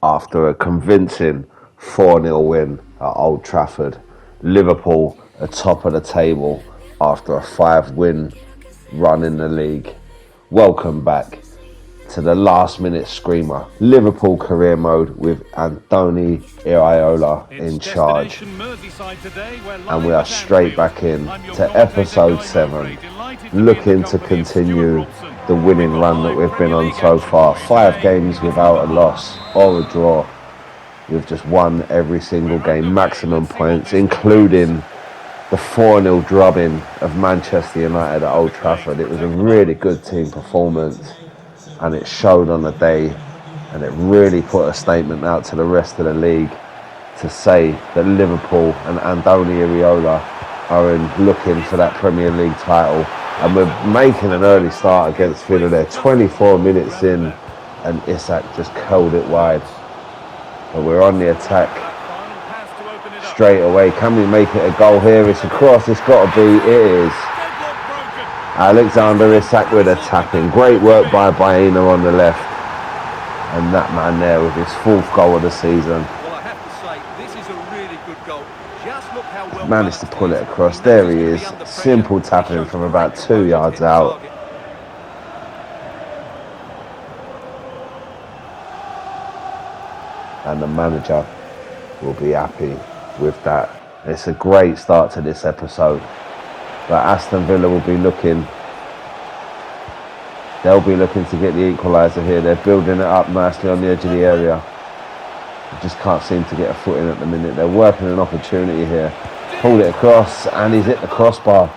after a convincing 4-0 win at Old Trafford. Liverpool are top of the table after a 5-win run in the league. Welcome back to the last minute screamer, Liverpool career mode with Iraola in charge. And we are straight back in to episode 7, looking to continue the winning run that we've been on so far. 5 games without a loss or a draw. We've just won every single game, maximum points, including the 4-0 drubbing of Manchester United at Old Trafford. It was a really good team performance, and it showed on the day, and it really put a statement out to the rest of the league to say that Liverpool and Iraola are looking for that Premier League title. And we're making an early start against Villa there. 24 minutes in, and Isak just curled it wide. But we're on the attack straight away. Can we make it a goal here? It's a cross, it's got to be. It is. Alexander Isak with a tapping. Great work by Baena on the left. And that man there with his 4th goal of the season. Well, I have to say, this is a really good goal. Just look how well managed to pull it across. There he is. Simple tapping from about 2 yards out. And the manager will be happy with that. It's a great start to this episode. But Aston Villa will be looking. They'll be looking to get the equaliser here. They're building it up nicely on the edge of the area. They just can't seem to get a foot in at the minute. They're working an opportunity here. Pulled it across, and he's hit the crossbar.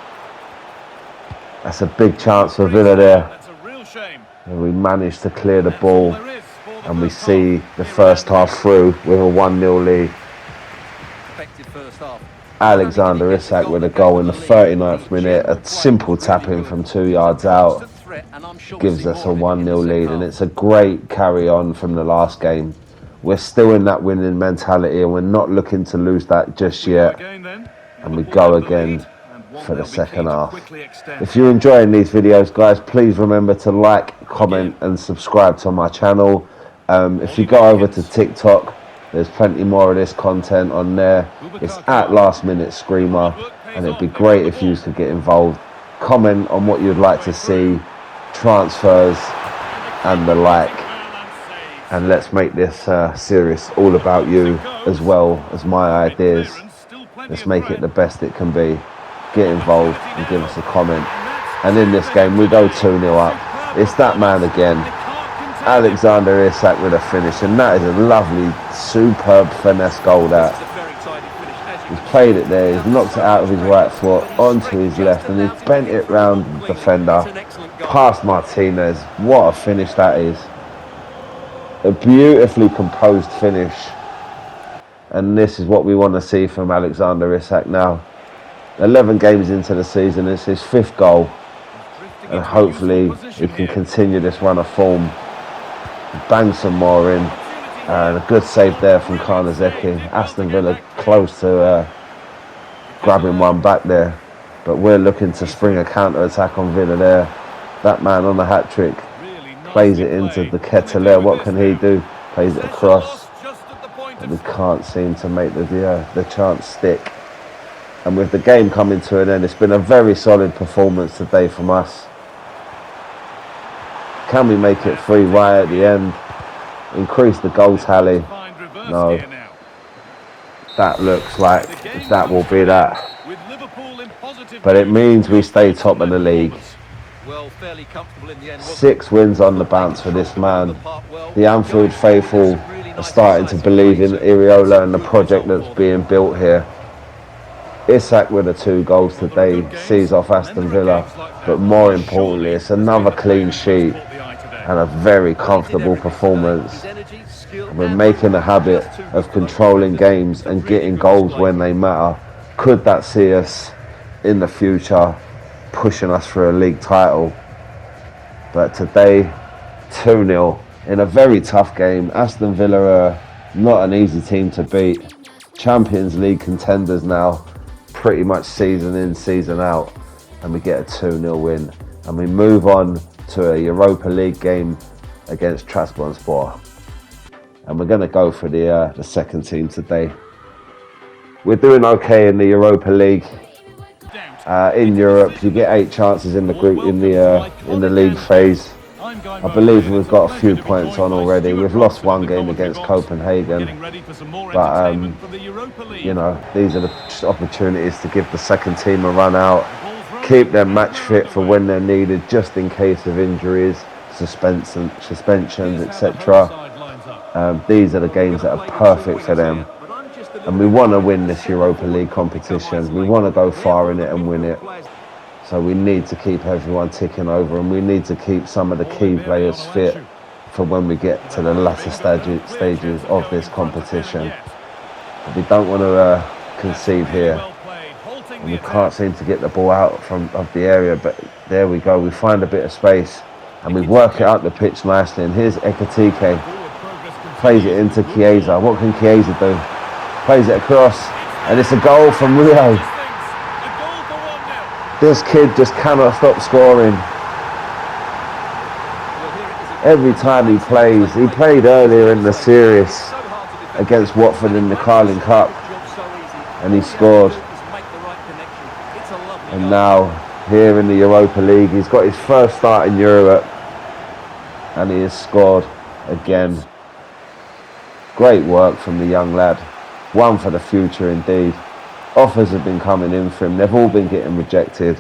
That's a big chance for Villa there. And we managed to clear the ball, and we see the first half through with a 1-0 lead. Alexander Isak with a goal in the 39th minute. A simple tap-in from 2 yards out gives us a 1-0 lead, and it's a great carry on from the last game. We're still in that winning mentality, and we're not looking to lose that just yet. And we go again for the second half. If you're enjoying these videos, guys, please remember to like, comment and subscribe to my channel. If you go over to TikTok, there's plenty more of this content on there. It's at Last Minute Screamer, and it'd be great if you could get involved. Comment on what you'd like to see, transfers and the like. And let's make this series all about you as well as my ideas. Let's make it the best it can be. Get involved and give us a comment. And in this game, we go 2-0 up. It's that man again, Alexander Isak with a finish, and that is a lovely, superb finesse goal that. He's played it there, he's knocked it out of his right foot onto his left, and he's bent it round the defender, past Martinez. What a finish that is. A beautifully composed finish. And this is what we want to see from Alexander Isak now. 11 games into the season, it's his 5th goal. And hopefully he can continue this run of form. Bang some more in, and a good save there from Karnazeki. Aston Villa close to grabbing one back there, but we're looking to spring a counter-attack on Villa there. That man on the hat-trick plays it into the Ketelaere. What can he do? Plays it across, but we can't seem to make the chance stick. And with the game coming to an end, it's been a very solid performance today from us. Can we make it 3 right at the end? Increase the goal tally? No. That looks like that will be that. But it means we stay top of the league. 6 wins on the bounce for this man. The Anfield faithful are starting to believe in Iraola and the project that's being built here. Isak with the 2 goals today sees off Aston Villa, but more importantly, it's another clean sheet and a very comfortable performance. And we're making a habit of controlling games and getting goals when they matter. Could that see us in the future pushing us for a league title? But today, 2-0 in a very tough game. Aston Villa are not an easy team to beat. Champions League contenders now, pretty much season in, season out. And we get a 2-0 win. And we move on to a Europa League game against Trabzonspor. and we're going to go for the second team today. We're doing okay in the Europa League. In Europe, you get 8 chances in the group in the league phase. I believe we've got a few points on already. We've lost one game against Copenhagen, but you know, these are the opportunities to give the second team a run out, keep them match fit for when they're needed, just in case of injuries, suspensions, etc. These are the games that are perfect for them. And we want to win this Europa League competition. We want to go far in it and win it. So we need to keep everyone ticking over, and we need to keep some of the key players fit for when we get to the latter stages of this competition. But we don't want to concede here. And we can't seem to get the ball out of the area, but there we go. We find a bit of space and we work it up the pitch nicely. And here's Ekitike. Plays it into Chiesa. What can Chiesa do? Plays it across, and it's a goal from Rio. This kid just cannot stop scoring. Every time he plays, he played earlier in the series against Watford in the Carling Cup, and he scored. And now, here in the Europa League, he's got his first start in Europe, and he has scored again. Great work from the young lad. One for the future indeed. Offers have been coming in for him. They've all been getting rejected.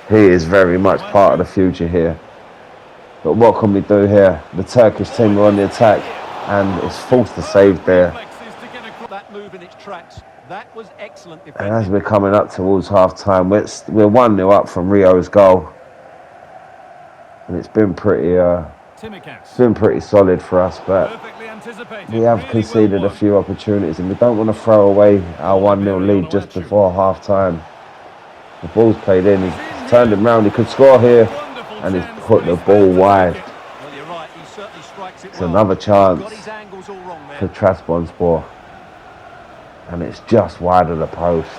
He is very much part of the future here. But what can we do here? The Turkish team are on the attack, and it's forced to save there. And as we're coming up towards half-time, we're 1-0 up from Rio's goal. And it's been pretty solid for us, but we have conceded a few opportunities, and we don't want to throw away our 1-0 lead just before half-time. The ball's played in, he's turned him round, he could score here, and he's put the ball wide. It's another chance for Trabzonspor, and it's just wide of the post.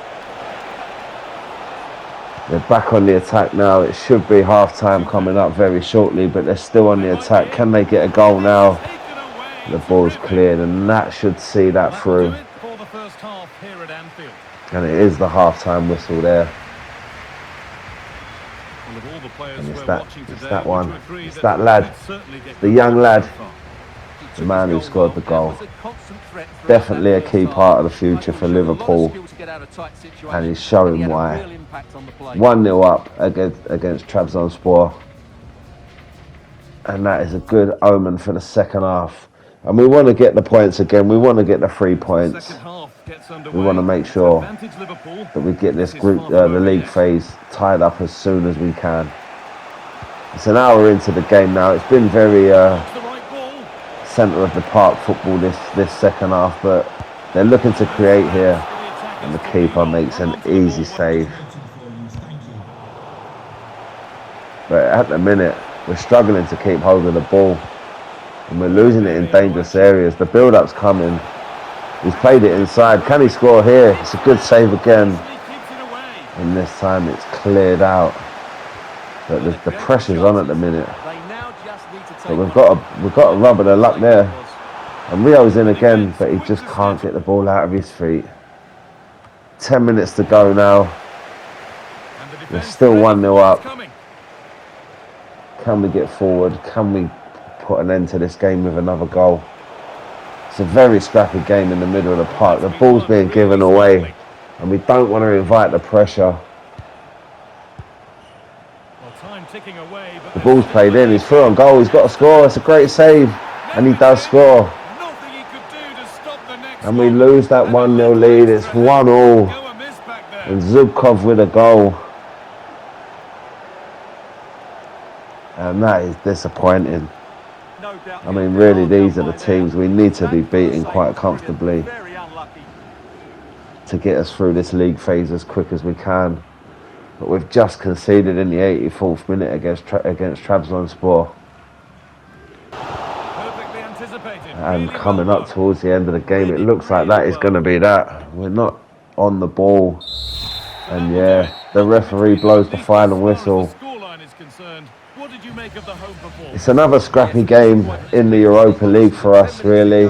They're back on the attack now. It should be half-time coming up very shortly, but they're still on the attack. Can they get a goal now? The ball's cleared, and that should see that through. And it is the half-time whistle there. And it's that one. It's that lad. The young lad. The man who scored the goal. Definitely a key part of the future for Liverpool. And he's showing why. 1-0 up against Trabzonspor. And that is a good omen for the second half. And we want to get the points again. We want to get the 3 points. We want to make sure that we get this group, the league phase, tied up as soon as we can. It's an hour into the game now. It's been very centre of the park football this second half, but they're looking to create here, and the keeper makes an easy save. But at the minute, we're struggling to keep hold of the ball, and we're losing it in dangerous areas. The build-up's coming. He's played it inside. Can he score here? It's a good save again. And this time it's cleared out. But the pressure's on at the minute. But we've got a rub of the luck there. And Rio's in again, but he just can't get the ball out of his feet. 10 minutes to go now. We're still 1-0 up. Can we get forward? Can we put an end to this game with another goal? It's a very scrappy game in the middle of the park. The ball's being given away, and we don't want to invite the pressure. The ball's played in, he's through on goal, he's got to score. It's a great save, and he does score. And we lose that 1-0 lead. It's 1-1, and Zubkov with a goal. And that is disappointing. I mean, really, these are the teams we need to be beating quite comfortably to get us through this league phase as quick as we can. But we've just conceded in the 84th minute against Trabzonspor. And coming up towards the end of the game, it looks like that is going to be that. We're not on the ball. And yeah, the referee blows the final whistle. make of the home performance? It's another scrappy game in the Europa League for us, really.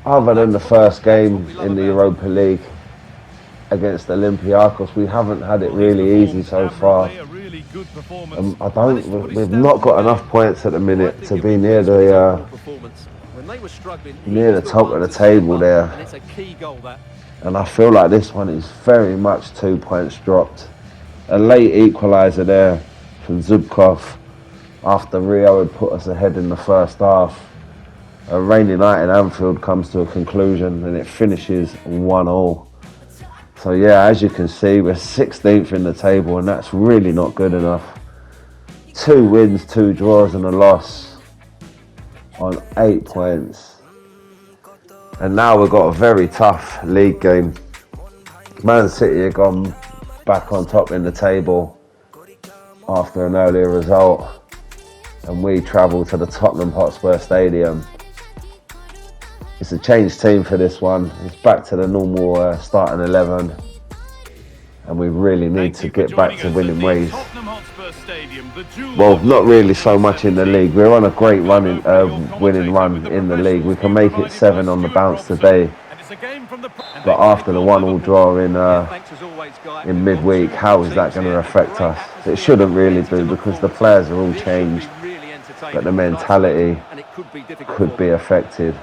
Other than the first game in the Europa League against Olympiacos, we haven't had it really easy so far. We've not got enough points at the minute to be near the top of the table there. And I feel like this one is very much 2 points dropped. A late equaliser there from Zubkov after Rio had put us ahead in the first half. A rainy night in Anfield comes to a conclusion and it finishes 1-1. So yeah, as you can see, we're 16th in the table and that's really not good enough. 2 wins, 2 draws and a loss on 8 points. And now we've got a very tough league game. Man City have gone back on top in the table after an earlier result. And we travel to the Tottenham Hotspur Stadium. It's a changed team for this one. It's back to the normal starting 11. And we really need to get back to winning ways. Well, not really so much in the league. We're on a great winning run in the league. We can make it 7 on the bounce today. But after the 1-1 draw in midweek, how is that going to affect us? It shouldn't really do because the players are all changed. But the mentality could be affected.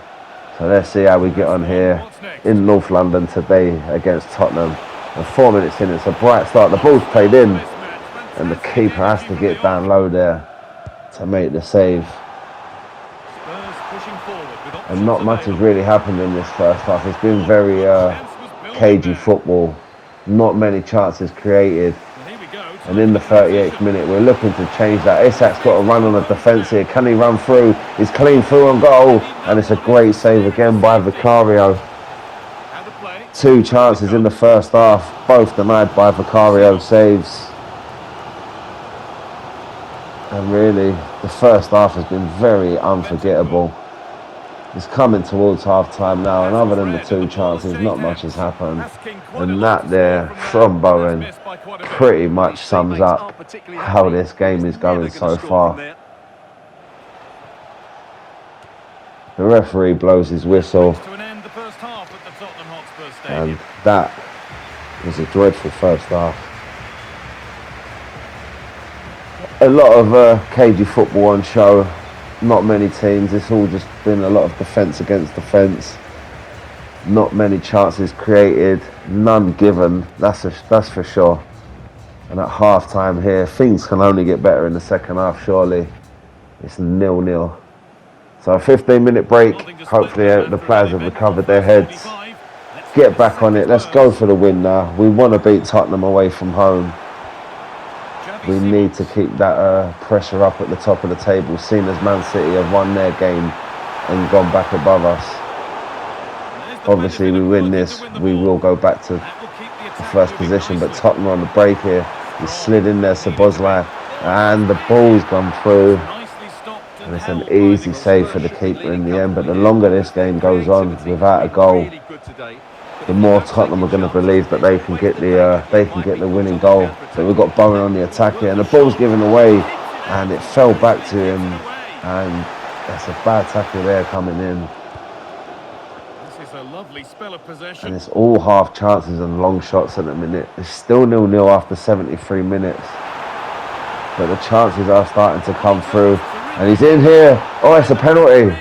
So let's see how we get on here in North London today against Tottenham. And 4 minutes in, it's a bright start. The ball's played in and the keeper has to get down low there to make the save. And not much has really happened in this first half. It's been very cagey football. Not many chances created. And in the 38th minute, we're looking to change that. Isak's got to run on a defence here. Can he run through? He's clean through on goal. And it's a great save again by Vicario. 2 chances in the first half, both denied by Vicario saves. And really, the first half has been very unforgettable. It's coming towards half-time now, and other than the 2 chances, not much has happened. And that there, from Bowen, pretty much sums up how this game is going so far. The referee blows his whistle. And that was a dreadful first half. A lot of cagey football on show. Not many teams. It's all just been a lot of defence against defence. Not many chances created. None given. That's for sure. And at half time here, things can only get better in the second half, surely. It's 0-0. So a 15-minute break. Hopefully the players have recovered their heads. Get back on it. Let's go for the win now. We want to beat Tottenham away from home. We need to keep that pressure up at the top of the table, seeing as Man City have won their game and gone back above us. Obviously, we win this, we will go back to the first position, but Tottenham are on the break here. He slid in there, Szoboszlai, and the ball's gone through. And it's an easy save for the keeper in the end, but the longer this game goes on without a goal, the more Tottenham are going to believe that they can get the winning goal. So we've got Bowen on the attack here, and the ball's given away, and it fell back to him, and that's a bad tackle there coming in. This is a lovely spell of possession. And it's all half chances and long shots at the minute. It's still 0-0 after 73 minutes, but the chances are starting to come through. And he's in here. Oh, it's a penalty.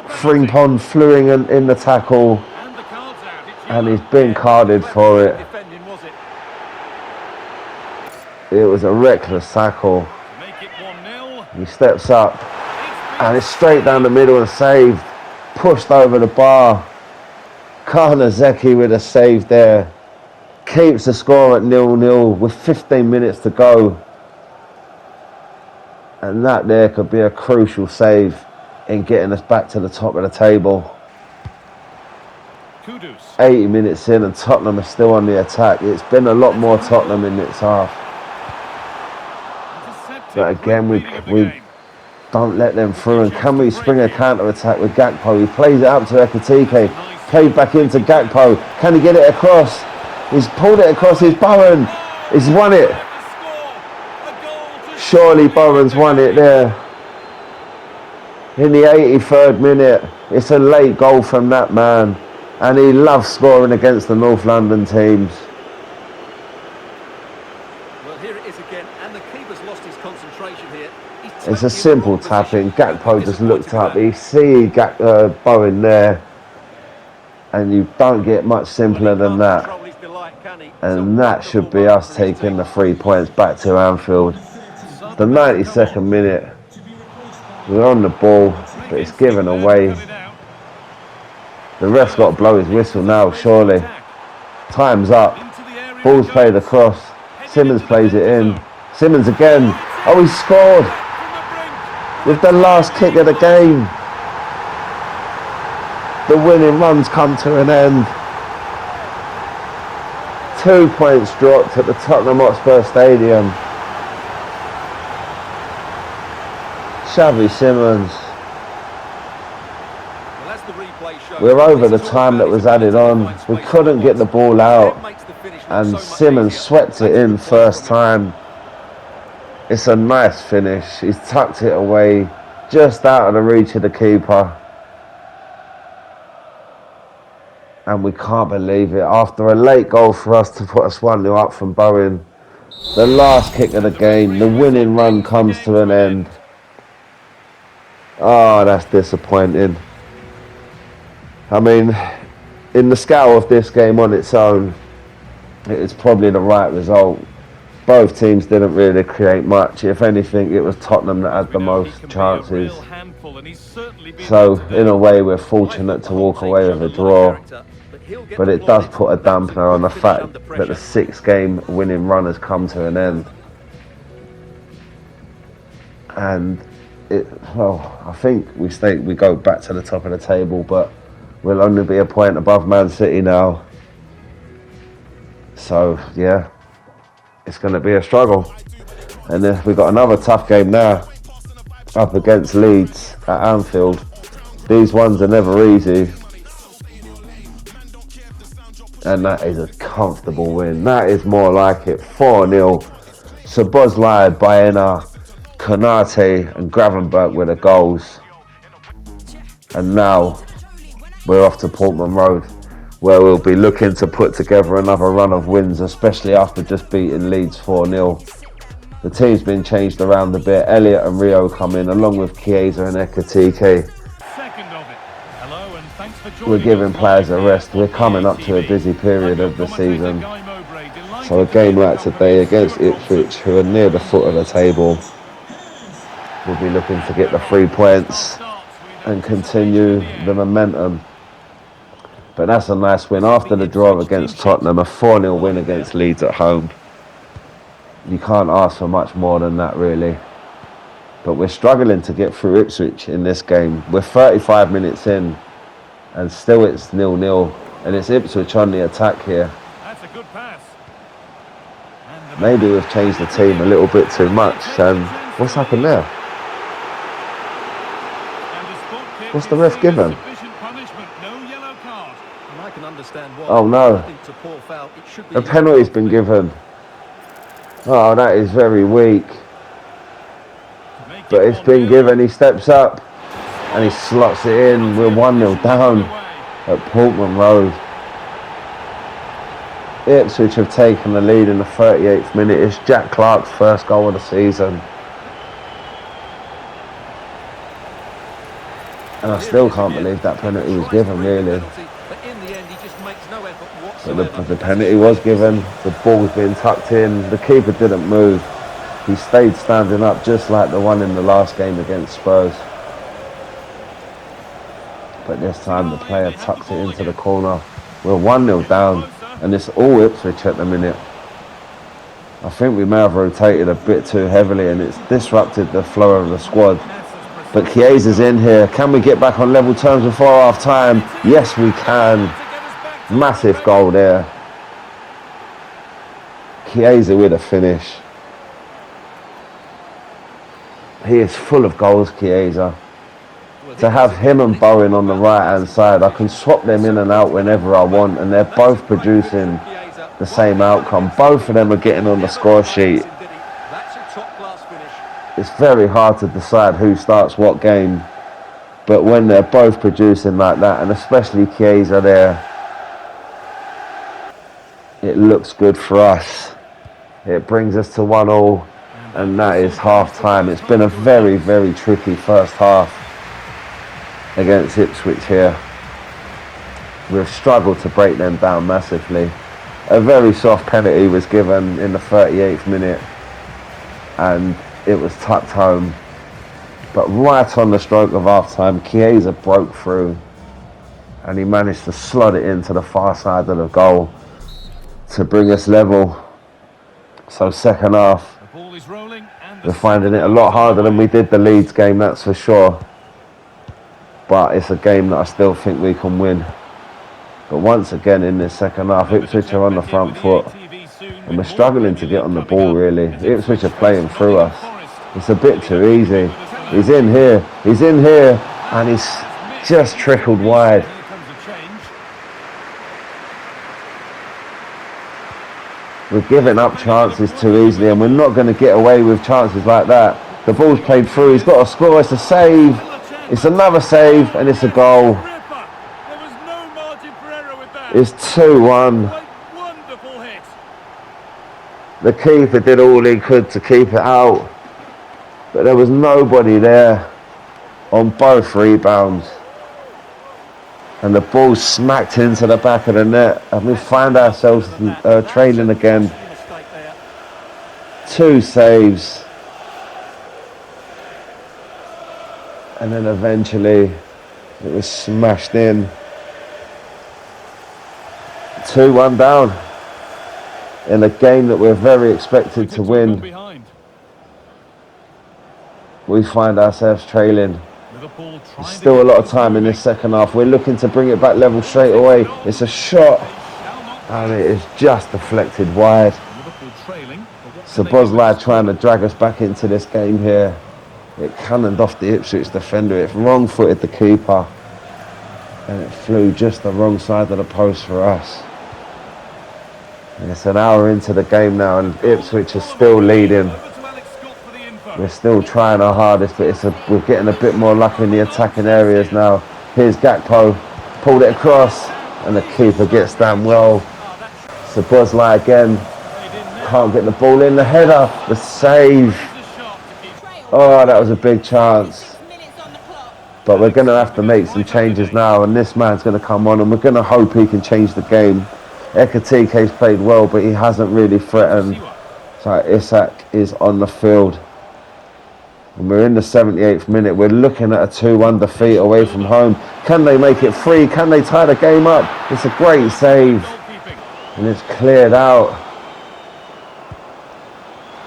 Frimpong flew in the tackle. And he's been carded for it. It was a reckless tackle. He steps up and it's straight down the middle and saved. Pushed over the bar. Karnazeki with a save there. Keeps the score at 0-0 with 15 minutes to go. And that there could be a crucial save in getting us back to the top of the table. 80 minutes in and Tottenham are still on the attack. It's been a lot more Tottenham in this half. But again, we don't let them through. And can we spring a counter-attack with Gakpo? He plays it up to Ekitike. Played back into Gakpo. Can he get it across? He's pulled it across. He's Bowen. He's won it. Surely Bowen's won it there. In the 83rd minute. It's a late goal from that man. And he loves scoring against the North London teams. Well, here it is again, and the keeper's lost his concentration here. It's a simple tap-in. Gakpo just looked up. He see Bowen there. And you don't get much simpler than that. And that should be us taking the 3 points back to Anfield. The 92nd minute. We're on the ball, but it's given away. The ref's got to blow his whistle now, surely. Time's up. Ball's played across. Simmons plays it in. Simmons again. Oh, he scored! With the last kick of the game. The winning run's come to an end. 2 points dropped at the Tottenham Hotspur Stadium. Xavi Simmons. We're over the time that was added on. We couldn't get the ball out. And Simmons swept it in first time. It's a nice finish. He's tucked it away just out of the reach of the keeper. And we can't believe it. After a late goal for us to put us 1-0 up from Bowen, the last kick of the game, the winning run comes to an end. Oh, that's disappointing. I mean, in the scale of this game on its own, it is probably the right result. Both teams didn't really create much. If anything, it was Tottenham that had the most chances. So, in a way, we're fortunate to walk away with a draw. But it does put a dampener on the fact that the 6-game winning run has come to an end. And I think we go back to the top of the table, but we'll only be a point above Man City now. So, yeah, it's going to be a struggle. And then we've got another tough game now, up against Leeds at Anfield. These ones are never easy. And that is a comfortable win. That is more like it. 4-0. Szoboszlai, Baena, Konate and Gravenberch with the goals. And now we're off to Portman Road, where we'll be looking to put together another run of wins, especially after just beating Leeds 4-0. The team's been changed around a bit. Elliott and Rio come in, along with Chiesa and Ekitike. We're giving players a rest. We're coming up to a busy period of the season. So a game like today against Ipswich, who are near the foot of the table, we'll be looking to get the 3 points and continue the momentum. But that's a nice win. After the draw against Tottenham, a 4-0 win against Leeds at home. You can't ask for much more than that, really. But we're struggling to get through Ipswich in this game. We're 35 minutes in, and still it's 0-0. And it's Ipswich on the attack here. That's a good pass. Maybe we've changed the team a little bit too much. What's happened there? What's the ref given? Oh no, a penalty's been given. Oh, that is very weak. But it's been given. He steps up and he slots it in. We're 1-0 down at Portman Road. Ipswich have taken the lead in the 38th minute. It's Jack Clarke's first goal of the season. And I still can't believe that penalty was given, really. But the penalty was given. The ball's been tucked in. The keeper didn't move. He stayed standing up, just like the one in the last game against Spurs. But this time the player tucks it into the corner. We're 1-0 down, and it's all Ipswich at the minute. I think we may have rotated a bit too heavily, and it's disrupted the flow of the squad. But Chiesa's in here. Can we get back on level terms before half time? Yes, we can. Massive goal there. Chiesa with a finish. He is full of goals, Chiesa. To have him and Bowen on the right hand side, I can swap them in and out whenever I want, and they're both producing the same outcome. Both of them are getting on the score sheet. it's very hard to decide who starts what game. But when they're both producing like that, and especially Chiesa there, it looks good for us. It brings us to 1-1, and that is half time. It's been a very, very tricky first half against Ipswich here. We've struggled to break them down massively. A very soft penalty was given in the 38th minute, and it was tucked home. But right on the stroke of half time, Chiesa broke through, and he managed to slot it into the far side of the goal to bring us level. So second half, we're finding it a lot harder than we did the Leeds game, that's for sure. But it's a game that I still think we can win. But once again in this second half, Ipswich are on the front foot, and we're struggling to get on the ball really. Ipswich are playing through us. It's a bit too easy. He's in here, and he's just trickled wide. We're giving up chances too easily, and we're not going to get away with chances like that. The ball's played through, he's got to score, it's a save. It's another save, and it's a goal. It's 2-1. The keeper did all he could to keep it out, but there was nobody there on both rebounds. And the ball smacked into the back of the net, and we find ourselves trailing again. 2 saves. And then eventually it was smashed in. 2-1 down in a game that we're very expected to win. We find ourselves trailing. There's still a lot of time in this second half. We're looking to bring it back level straight away. It's a shot, and it is just deflected wide. Szoboszlai trying to drag us back into this game here. It cannoned off the Ipswich defender. It wrong-footed the keeper, and it flew just the wrong side of the post for us. And it's an hour into the game now, and Ipswich is still leading. We're still trying our hardest, but we're getting a bit more luck in the attacking areas now. Here's Gakpo, pulled it across, and the keeper gets down well. Szoboszlai again, can't get the ball in. The header, the save. Oh, that was a big chance. But we're going to have to make some changes now, and this man's going to come on, and we're going to hope he can change the game. Ekatike's played well, but he hasn't really threatened. So Isak is on the field. And we're in the 78th minute. We're looking at a 2-1 defeat away from home. Can they make it 3? Can they tie the game up? It's a great save. And it's cleared out.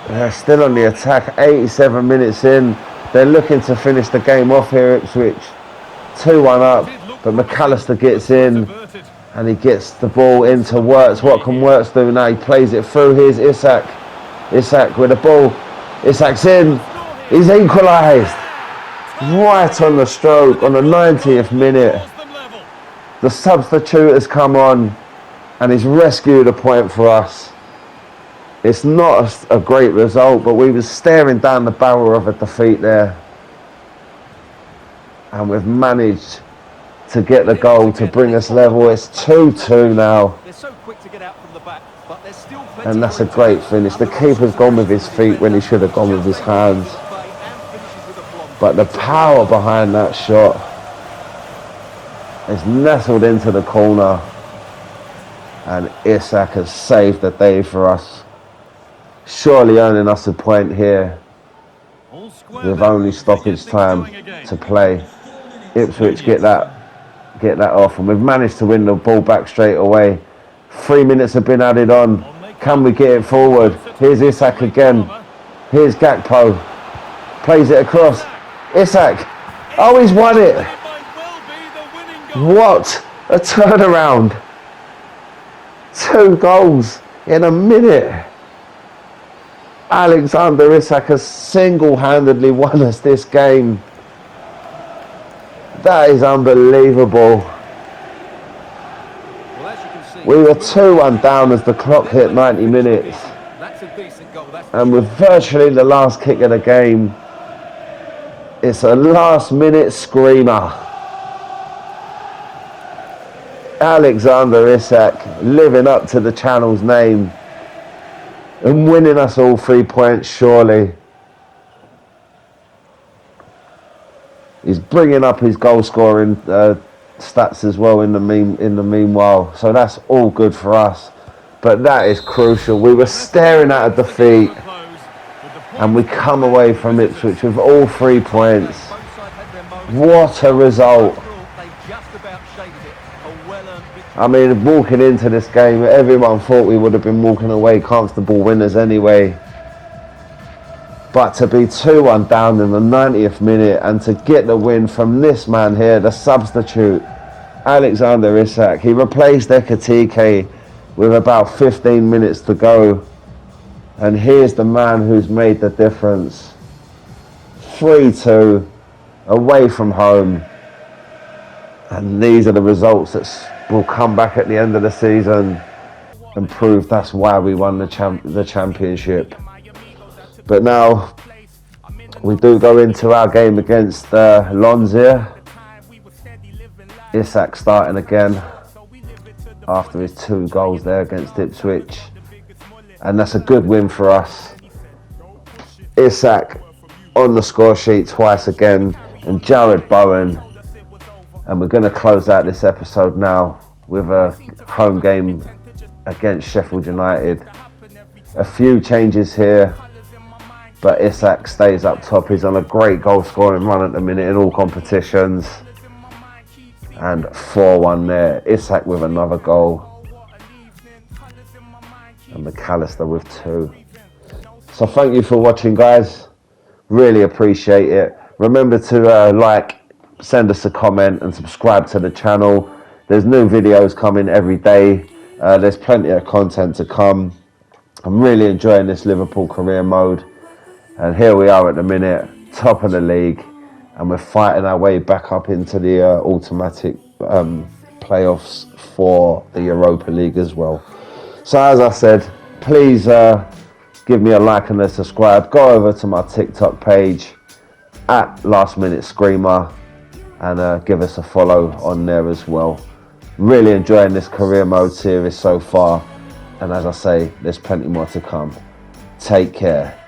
They're still on the attack. 87 minutes in. They're looking to finish the game off here, Ipswich. 2-1 up. But McAllister gets in. And he gets the ball into Wirtz. What can Wirtz do now? He plays it through. Here's Isak. Isak with the ball. Isak's in. He's equalised. Right on the stroke on the 90th minute. The substitute has come on and he's rescued a point for us. It's not a great result, but we were staring down the barrel of a defeat there. And we've managed to get the goal to bring us level. It's 2-2 now. And that's a great finish. The keeper's gone with his feet when he should have gone with his hands. But the power behind that shot is nestled into the corner. And Isak has saved the day for us. Surely earning us a point here. With only stoppage time to play. Ipswich get that off, and we've managed to win the ball back straight away. 3 minutes have been added on. Can we get it forward? Here's Isak again. Here's Gakpo. Plays it across. Isak. Oh, he's won it. What a turnaround. 2 goals in a minute. Alexander Isak has single-handedly won us this game. That is unbelievable. We were 2-1 down as the clock hit 90 minutes. goal, that's for And sure. with virtually the last kick of the game, it's a last-minute screamer. Alexander Isak living up to the channel's name and winning us all 3 points, surely. He's bringing up his goal-scoring stats as well in the meanwhile, so that's all good for us. But that is crucial. We were staring at a defeat, and we come away from Ipswich with all 3 points. What a result! I mean, walking into this game, everyone thought we would have been walking away comfortable winners anyway. But to be 2-1 down in the 90th minute and to get the win from this man here, the substitute, Alexander Isak. He replaced Ekatike with about 15 minutes to go. And here's the man who's made the difference. 3-2, away from home. And these are the results that will come back at the end of the season and prove that's why we won the championship. But now we do go into our game against Lens here. Isak starting again after his 2 goals there against Ipswich. And that's a good win for us. Isak on the score sheet twice again, and Jared Bowen. And we're going to close out this episode now with a home game against Sheffield United. A few changes here, but Isak stays up top. He's on a great goal scoring run at the minute in all competitions. And 4-1 there. Isak with another goal. And McAllister with 2. So thank you for watching, guys. Really appreciate it. Remember to like, send us a comment and subscribe to the channel. There's new videos coming every day. There's plenty of content to come. I'm really enjoying this Liverpool career mode. And here we are at the minute, top of the league. And we're fighting our way back up into the automatic playoffs for the Europa League as well. So as I said, please give me a like and a subscribe. Go over to my TikTok page at Last Minute Screamer and give us a follow on there as well. Really enjoying this career mode series so far. And as I say, there's plenty more to come. Take care.